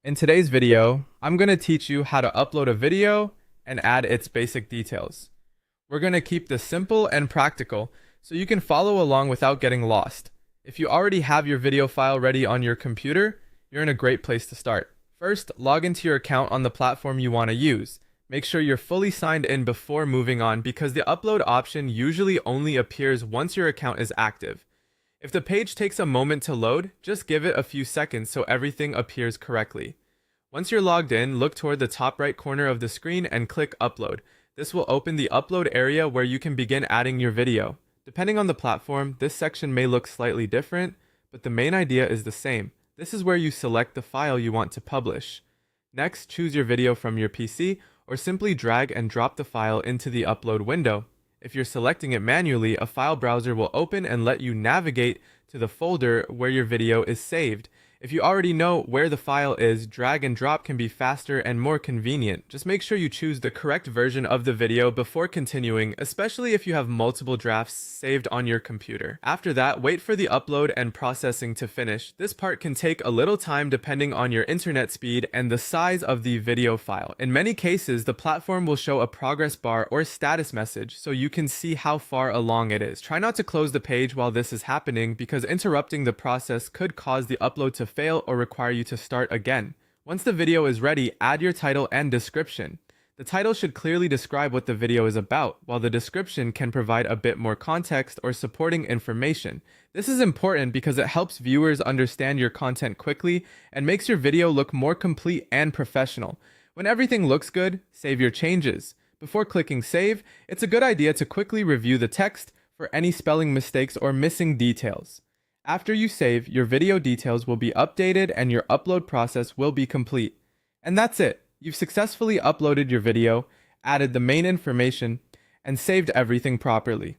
In today's video, I'm going to teach you how to upload a video and add its basic details. We're going to keep this simple and practical so you can follow along without getting lost. If you already have your video file ready on your computer, you're in a great place to start. First, log into your account on the platform you want to use. Make sure you're fully signed in before moving on because the upload option usually only appears once your account is active. If the page takes a moment to load, just give it a few seconds so everything appears correctly. Once you're logged in, look toward the top right corner of the screen and click Upload. This will open the upload area where you can begin adding your video. Depending on the platform, this section may look slightly different, but the main idea is the same. This is where you select the file you want to publish. Next, choose your video from your PC or simply drag and drop the file into the upload window. If you're selecting it manually, a file browser will open and let you navigate to the folder where your video is saved. If you already know where the file is, drag and drop can be faster and more convenient. Just make sure you choose the correct version of the video before continuing, especially if you have multiple drafts saved on your computer. After that, wait for the upload and processing to finish. This part can take a little time depending on your internet speed and the size of the video file. In many cases, the platform will show a progress bar or status message so you can see how far along it is. Try not to close the page while this is happening because interrupting the process could cause the upload to fail or require you to start again. Once the video is ready, add your title and description. The title should clearly describe what the video is about, while the description can provide a bit more context or supporting information. This is important because it helps viewers understand your content quickly and makes your video look more complete and professional. When everything looks good, save your changes. Before clicking save, it's a good idea to quickly review the text for any spelling mistakes or missing details. After you save, your video details will be updated and your upload process will be complete. And that's it. You've successfully uploaded your video, added the main information, and saved everything properly.